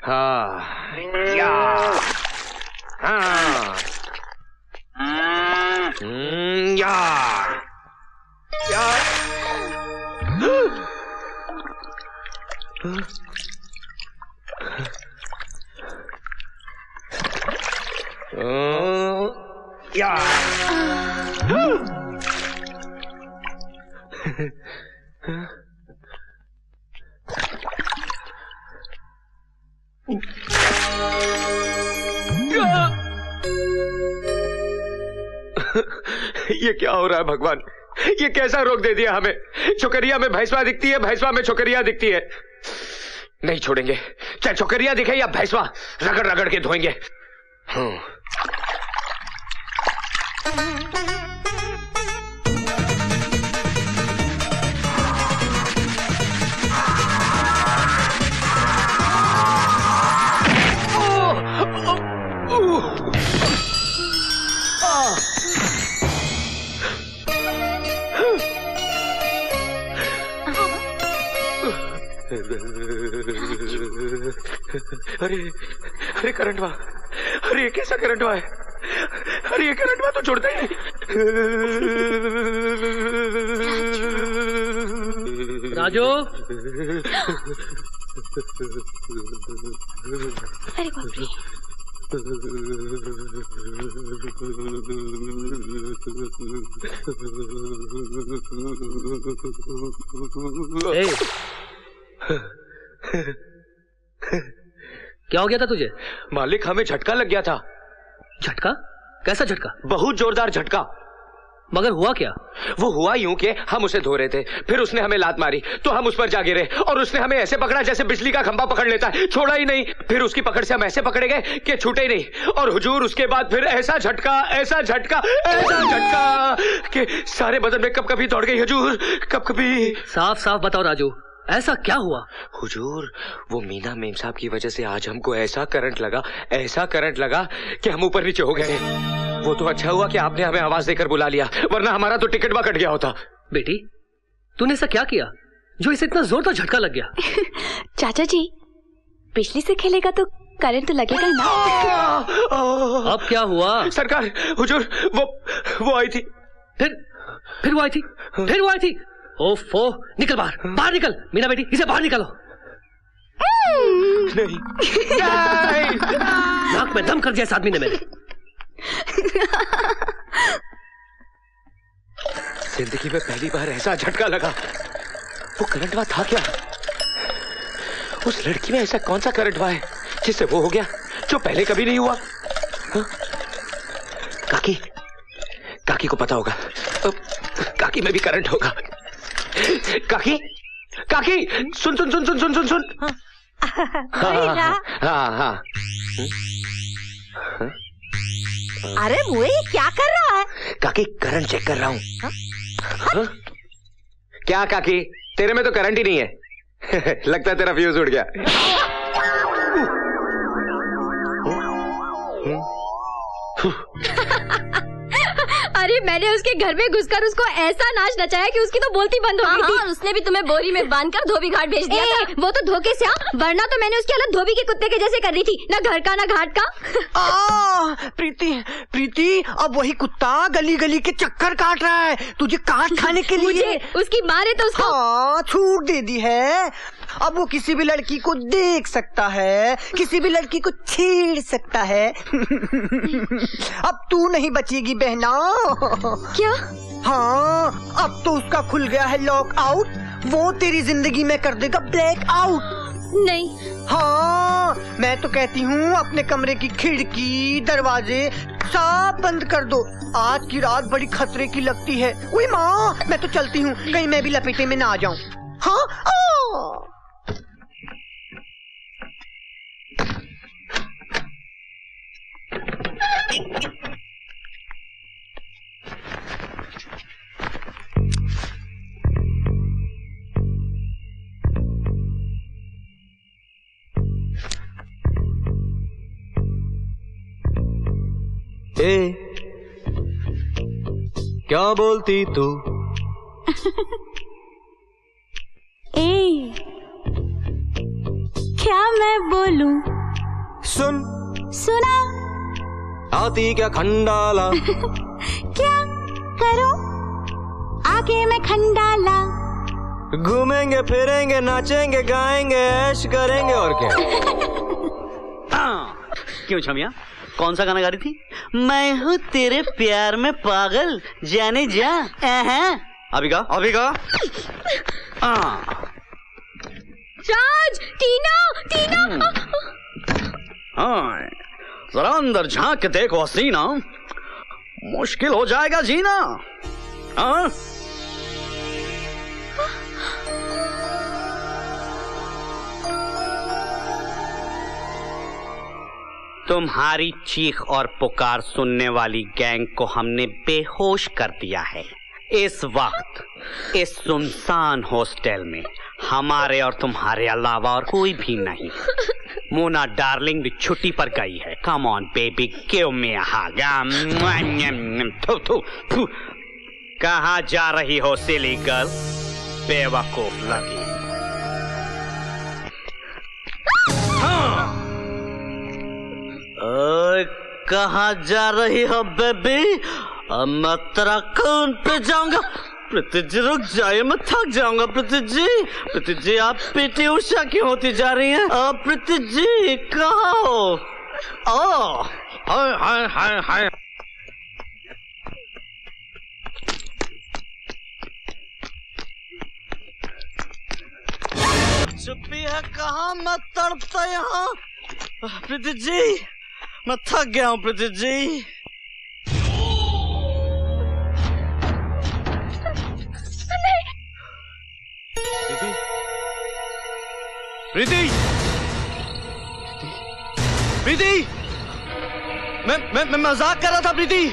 हाँ या हाँ या या या ये क्या हो रहा है भगवान? ये कैसा रोग दे दिया हमें? छोकरिया में भैंसवा दिखती है, भैंसवा में छोकरिया दिखती है। नहीं छोड़ेंगे, चाहे छोकरिया दिखे या भैंसवा, रगड़ रगड़ के धोएंगे। अरे अरे करंट हुआ, अरे ये कैसा करंट हुआ है? अरे ये करंट हुआ तो छोड़ता ही नहीं। राजू, अरे बाप रे। क्या हो गया था तुझे? मालिक, हमें झटका लग गया था। झटका? कैसा झटका? बहुत जोरदार झटका। मगर हुआ क्या? वो हुआ यूं कि हम उसे धो रहे थे, फिर उसने हमें लात मारी तो हम उस पर जा गिरे और उसने हमें ऐसे पकड़ा जैसे बिजली का खंभा पकड़ लेता है, छोड़ा ही नहीं। फिर उसकी पकड़ से हम ऐसे पकड़े गए कि छूटे ही नहीं। और हुजूर उसके बाद फिर ऐसा झटका, ऐसा झटका, ऐसा झटका कि सारे बदन में कब कभी दौड़ गई हुजूर, कब कभी। साफ साफ बताओ राजू, ऐसा क्या हुआ? हुजूर, वो मीना मेम साहब की वजह से आज हमको ऐसा करंट लगा, ऐसा करंट लगा कि हम ऊपर नीचे हो गए। वो तो अच्छा हुआ कि आपने हमें आवाज देकर बुला लिया, वरना हमारा तो टिकट कट गया होता। बेटी, तूने ऐसा क्या किया जो इसे इतना जोरदार झटका लग गया? चाचा जी, बिजली से खेलेगा तो करंट तो लगेगा ना। अब क्या हुआ? सरकार, हुजूर, वो आई थी। फिर वो आई थी? फिर वो आई थी? ओफो, निकल बाहर, बाहर निकल। मीना बेटी, इसे बाहर निकालो। नहीं। नाक में दम कर दिया इस आदमी ने मेरे। जिंदगी में पहली बार ऐसा झटका लगा। वो करंट हुआ था क्या? उस लड़की में ऐसा कौन सा करंट हुआ है जिससे वो हो गया जो पहले कभी नहीं हुआ? काकी, काकी को पता होगा। काकी में भी करंट होगा। काकी, काकी, सुन सुन सुन सुन सुन सुन सुन। हाँ। अरे मुए, क्या कर रहा है? काकी, करंट चेक कर रहा हूँ। क्या काकी, तेरे में तो करंट ही नहीं है। लगता है तेरा फ्यूज उड़ गया। अरे मैंने उसके घर में घुसकर उसको ऐसा नाच नचाया कि उसकी तो बोलती बंद हो गई थी। और उसने भी तुम्हें बोरी में बांधकर धोबी घाट भेज दिया था। वो तो धोखे से, वरना तो मैंने उसकी हालत धोबी के कुत्ते के जैसे कर रही थी, ना घर का ना घाट का। प्रीति, अब वही कुत्ता गली गली के चक्कर काट रहा है तुझे काट खाने के लिए। मुझे उसकी माँ ने तो उसको छूट दे दी है। अब वो किसी भी लड़की को देख सकता है, किसी भी लड़की को छेड़ सकता है। अब तू नहीं बचेगी बहना। क्या? हाँ, अब तो उसका खुल गया है लॉक आउट। वो तेरी जिंदगी में कर देगा ब्लैक आउट। नहीं। हाँ, मैं तो कहती हूँ अपने कमरे की खिड़की दरवाजे सब बंद कर दो। आज की रात बड़ी खतरे की लगती है। ओए माँ, मैं तो चलती हूँ, कहीं मैं भी लपेटे में ना आ जाऊँ। हाँ। क्या बोलती तू? क्या मैं बोलूं? सुन सुना। आती क्या खंडाला क्या करो आगे मैं खंडाला। घूमेंगे फिरेंगे नाचेंगे गाएंगे ऐश करेंगे और क्या। क्यों छमिया, कौन सा गाना गा रही थी? मैं हूँ तेरे प्यार में पागल जाने जा। अभी गा अभी गा। राज, टीना, टीना। हाँ, जरा अंदर झांक के देखो हसीना, मुश्किल हो जाएगा जीना। हाँ? तुम्हारी चीख और पुकार सुनने वाली गैंग को हमने बेहोश कर दिया है। इस वक्त इस सुनसान हॉस्टल में हमारे और तुम्हारे अलावा और कोई भी नहीं। मोना डार्लिंग भी छुट्टी पर गई है। Come on baby, give me a hug. कहाँ जा रही हो सिली गर्ल, बेवकूफ लगी। कहाँ जा रही हो बेबी? मैं तेरा खून पे जाऊंगा। प्रीति जी रुक जाइए, मैं थक जाऊंगा। प्रीति जी आप पीटी उषा क्यों होती जा रही हैं? प्रीति जी कहाँ हो? हाय हाय हाय हाय। चुप्पी है कहाँ, मैं तड़पता यहाँ। प्रीति जी मैं थक गया हूँ। प्रीति जी प्रीति प्रीति मैं मजाक कर रहा था। प्रीति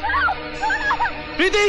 प्रीति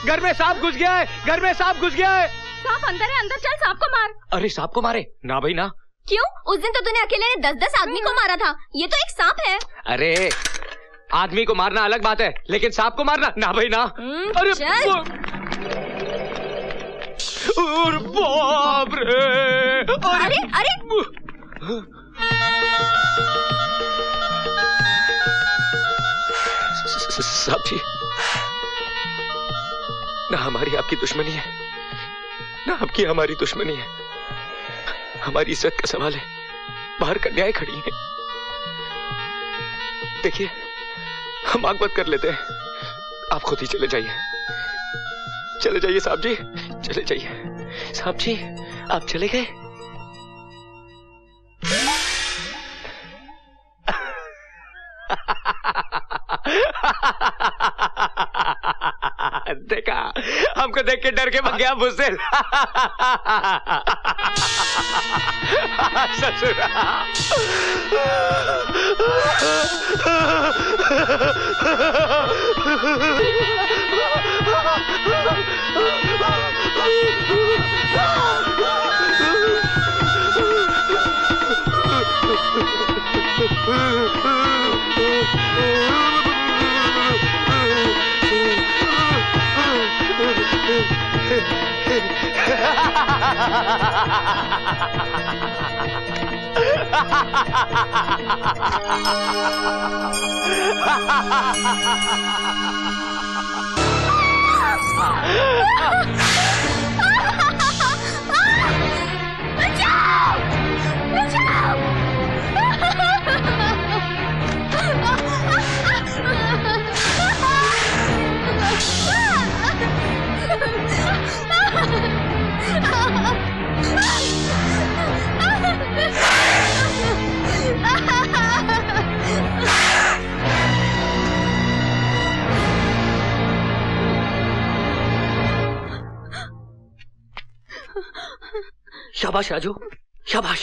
घर में सांप घुस गया है, घर में सांप घुस गया है। सांप अंदर है, अंदर चल सांप को मार। अरे सांप को मारे? ना भाई ना। क्यों? उस दिन तो तूने अकेले ने 10-10 आदमी को मारा था। ये तो एक सांप है। अरे आदमी को मारना अलग बात है, लेकिन सांप को मारना ना भाई ना। अरे बाप रे। अरे अरे साहब जी, ना हमारी आपकी दुश्मनी है, ना आपकी हमारी दुश्मनी है। हमारी इज्जत का सवाल है, बाहर कन्याएं खड़ी हैं। देखिए हम आग बंद कर लेते हैं, आप खुद ही चले जाइए। चले जाइए साहब जी, चले जाइए। साहब जी आप चले गए? देखा, हमको देख के डर के भाग गया मुझसे। ससुरा शाबाश राजू, शाबाश।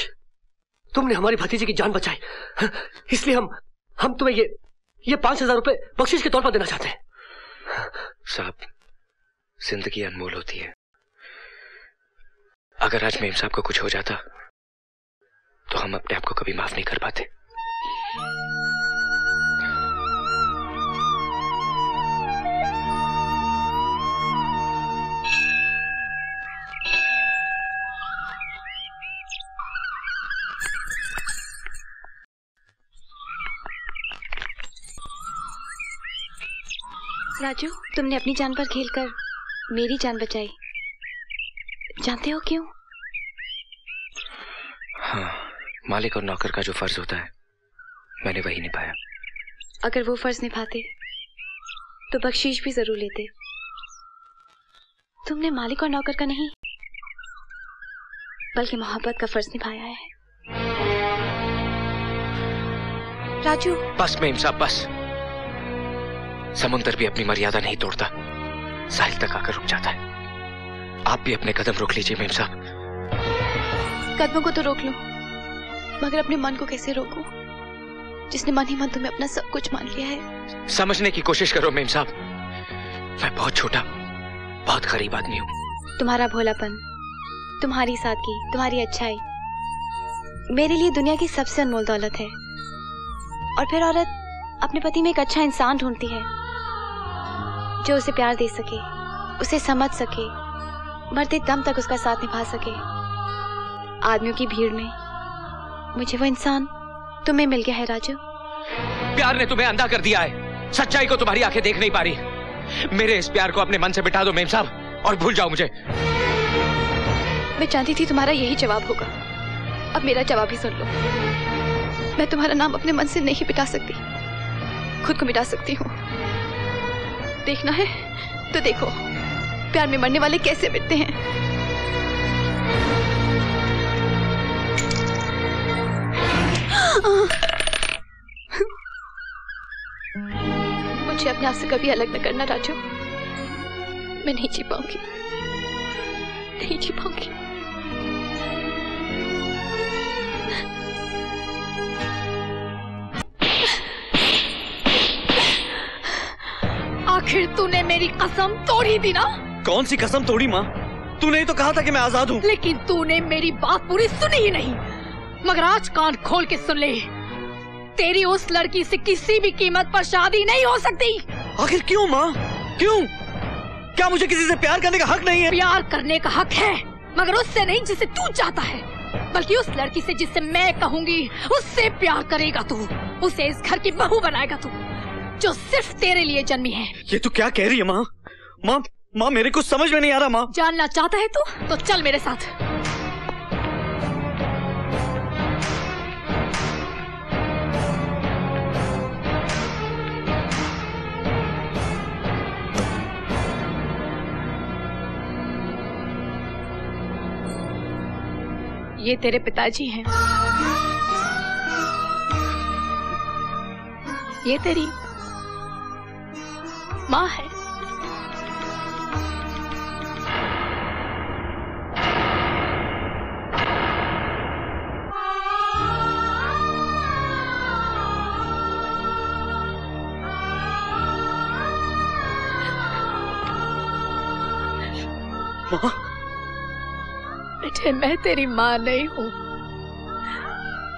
तुमने हमारी भतीजी की जान बचाई, इसलिए हम तुम्हें ये 5,000 रुपए बख्शिश के तौर पर देना चाहते हैं। साहब, जिंदगी अनमोल होती है। अगर आज मेम साहब को कुछ हो जाता तो हम अपने आप को कभी माफ नहीं कर पाते। राजू, तुमने अपनी जान पर खेलकर मेरी जान बचाई। जानते हो क्यों? हाँ, मालिक और नौकर का जो फर्ज होता है मैंने वही निभाया। अगर वो फर्ज निभाते तो बख्शीश भी जरूर लेते। तुमने मालिक और नौकर का नहीं बल्कि मोहब्बत का फर्ज निभाया है। राजू, बस मेम साहब, बस। समुंदर भी अपनी मर्यादा नहीं तोड़ता, साहिल तक आकर रुक जाता है। आप भी अपने कदम रोक लीजिए मेम साहब। कदमों को तो रोक लो, मगर अपने मन को कैसे रोकूं, जिसने मन ही मन तुम्हें अपना सब कुछ मान लिया है। समझने की कोशिश करो मेम साहब, मैं बहुत छोटा, बहुत गरीब आदमी हूँ। तुम्हारा भोलापन, तुम्हारी सादगी, तुम्हारी अच्छाई मेरे लिए दुनिया की सबसे अनमोल दौलत है। और फिर औरत अपने पति में एक अच्छा इंसान ढूंढती है जो उसे प्यार दे सके, उसे समझ सके, मरते दम तक उसका साथ निभा सके। आदमियों की भीड़ में मुझे वो इंसान तुम्हें मिल गया है राजू। प्यार ने तुम्हें अंधा कर दिया है, सच्चाई को तुम्हारी आंखें देख नहीं पा रही। मेरे इस प्यार को अपने मन से बिठा दो मेम साहब और भूल जाओ मुझे। मैं जानती थी तुम्हारा यही जवाब होगा। अब मेरा जवाब ही सुन लो। मैं तुम्हारा नाम अपने मन से नहीं मिटा सकती, खुद को मिटा सकती हूँ। देखना है तो देखो, प्यार में मरने वाले कैसे मिटते हैं। मुझे अपने आप से कभी अलग न करना राजू। मैं नहीं जी पाऊंगी, नहीं जी पाऊंगी। आखिर तूने मेरी कसम तोड़ी दी ना? कौन सी कसम तोड़ी माँ? तूने ही तो कहा था कि मैं आजाद हूँ। लेकिन तूने मेरी बात पूरी सुनी ही नहीं। मगर आज कान खोल के सुन ले, तेरी उस लड़की से किसी भी कीमत पर शादी नहीं हो सकती। आखिर क्यों माँ, क्यों? क्या मुझे किसी से प्यार करने का हक नहीं है? प्यार करने का हक है, मगर उससे नहीं जिसे तू चाहता है, बल्कि उस लड़की से जिससे मैं कहूँगी उससे प्यार करेगा तू। उसे इस घर की बहू बनाएगा तू, जो सिर्फ तेरे लिए जन्मी है। ये तू क्या कह रही है माँ? माँ माँ, मेरे कुछ समझ में नहीं आ रहा माँ। जानना चाहता है तू तो चल मेरे साथ। ये तेरे पिताजी हैं, ये तेरी माँ है। माँ? बेटे मैं तेरी माँ नहीं हूँ,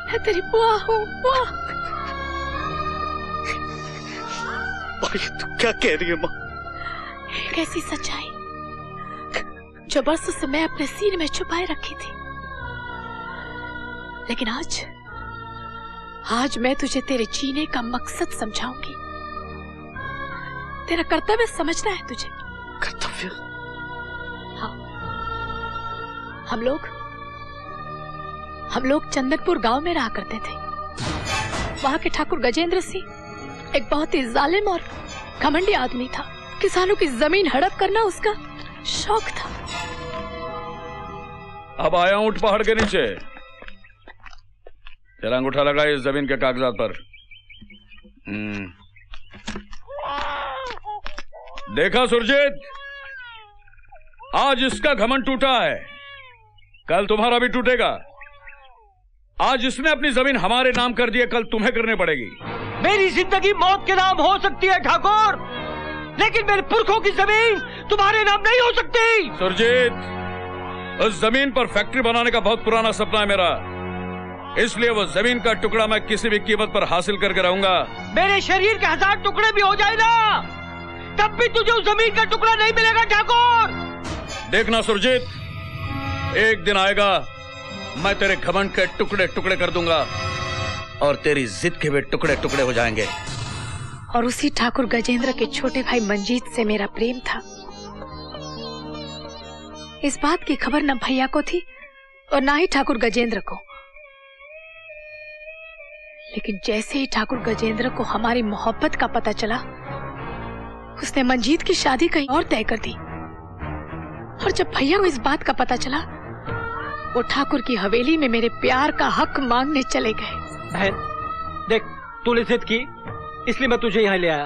मैं तेरी बुआ हूँ, बुआ। तू क्या कह रही है माँ? एक ऐसी सच्चाई जो बरसों से मैं अपने सीने में छुपाए रखी थी, लेकिन आज मैं तुझे तेरे जीने का मकसद समझाऊंगी। तेरा कर्तव्य समझना है तुझे। कर्तव्य? हाँ, हम लोग चंदनपुर गांव में रहा करते थे। वहां के ठाकुर गजेंद्र सिंह एक बहुत ही जालिम और घमंडी आदमी था। किसानों की जमीन हड़प करना उसका शौक था। अब आया ऊंट पहाड़ के नीचे। तेरा अंगूठा लगा इस जमीन के कागजात पर। देखा सुरजीत, आज इसका घमंड टूटा है, कल तुम्हारा भी टूटेगा। आज इसने अपनी जमीन हमारे नाम कर दी है, कल तुम्हें करनी पड़ेगी। मेरी जिंदगी मौत के नाम हो सकती है ठाकुर, लेकिन मेरे पुरखों की जमीन तुम्हारे नाम नहीं हो सकती। सुरजीत, उस जमीन पर फैक्ट्री बनाने का बहुत पुराना सपना है मेरा, इसलिए वो जमीन का टुकड़ा मैं किसी भी कीमत पर हासिल करके रहूंगा। मेरे शरीर के 1000 टुकड़े भी हो जाए ना, तब भी तुझे उस जमीन का टुकड़ा नहीं मिलेगा ठाकुर। देखना सुरजीत, एक दिन आएगा मैं तेरे घमंड के टुकड़े टुकड़े कर दूंगा और तेरी जिद के भी टुकड़े टुकड़े हो जाएंगे। और उसी ठाकुर गजेंद्र के छोटे भाई मंजीत से मेरा प्रेम था। इस बात की खबर न भैया को थी और ना ही ठाकुर गजेंद्र को। लेकिन जैसे ही ठाकुर गजेंद्र को हमारी मोहब्बत का पता चला, उसने मंजीत की शादी कहीं और तय कर दी। और जब भैया को इस बात का पता चला, वो ठाकुर की हवेली में मेरे प्यार का हक मांगने चले गए। बहन देख, तूने जिद की इसलिए मैं तुझे यहाँ ले आया।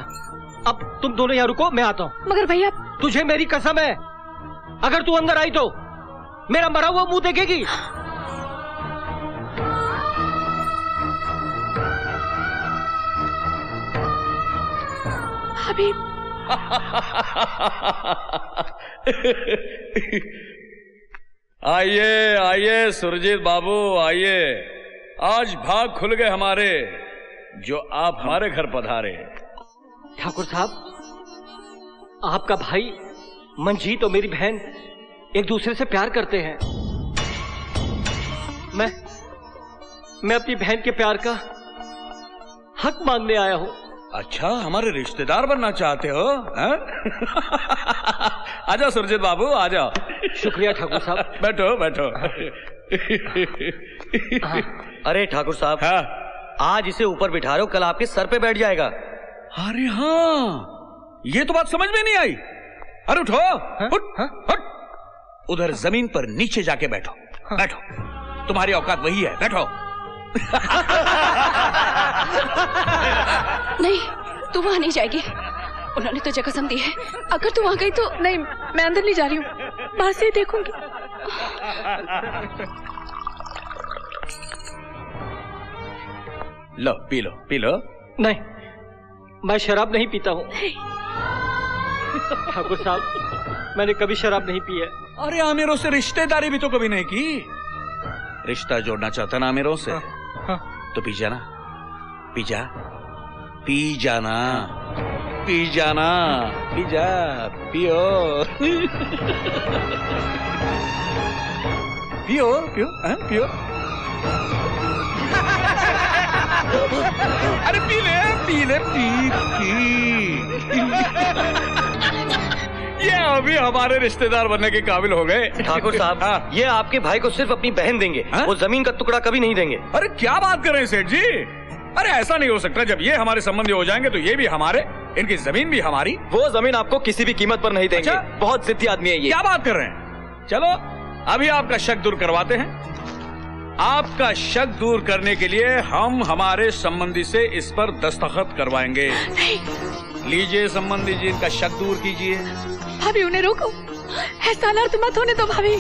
अब तुम दोनों यहाँ रुको, मैं आता हूँ। मगर भैया, तुझे मेरी कसम है, अगर तू अंदर आई तो मेरा मरा हुआ मुंह देखेगी। अभी आइए आइए सुरजीत बाबू आइए, आज भाग खुल गए हमारे जो आप हमारे घर पधारे। ठाकुर साहब, आपका भाई मंजीत और मेरी बहन एक दूसरे से प्यार करते हैं। मैं अपनी बहन के प्यार का हक मांगने आया हूँ। अच्छा, हमारे रिश्तेदार बनना चाहते हो? आजाओ सुरजीत बाबू, आ जाओ। शुक्रिया ठाकुर साहब। बैठो बैठो। अरे ठाकुर साहब, हाँ? आज इसे ऊपर बिठा रहे हो, कल आपके सर पे बैठ जाएगा। अरे हाँ, ये तो बात समझ में नहीं आई। अरे उठो, उठ, उठ। उधर जमीन पर नीचे जाके बैठो। बैठो, तुम्हारी औकात वही है, बैठो। नहीं, तू वहां नहीं जाएगी। उन्होंने तुझे कसम दी है, अगर तू वहां गई तो। नहीं, मैं अंदर नहीं जा रही हूँ, बाहर से ही देखूंगी। लो, पी लो, पी लो। नहीं, मैं शराब नहीं पीता हूँ। ठाकुर साहब, मैंने कभी शराब नहीं पी है। अरे आमिरों से रिश्तेदारी भी तो कभी नहीं की। रिश्ता जोड़ना चाहता ना आमिरों से? हाँ। तो पी जाना, पी जा, पी जाना, पी जाना, पी जा, पियो। पियो पियो, हाँ, पियो। अरे पी ले, पी ले, पी। ये अभी हमारे रिश्तेदार बनने के काबिल हो गए। ठाकुर साहब, हाँ? ये आपके भाई को सिर्फ अपनी बहन देंगे, हाँ? वो जमीन का टुकड़ा कभी नहीं देंगे। अरे क्या बात कर रहे हैं सेठ जी? अरे ऐसा नहीं हो सकता। जब ये हमारे संबंधी हो जाएंगे तो ये भी हमारे, इनकी जमीन भी हमारी। वो जमीन आपको किसी भी कीमत पर नहीं देंगे। अच्छा? बहुत जिद्दी आदमी है ये। क्या बात कर रहे हैं? चलो अभी आपका शक दूर करवाते हैं। आपका शक दूर करने के लिए हम हमारे संबंधी से इस पर दस्तखत करवाएंगे। लीजिए संबंधी जी, इनका शक दूर कीजिए। भाभी, उन्हें रोको, ऐसा अनर्थ मत होने दो भाभी।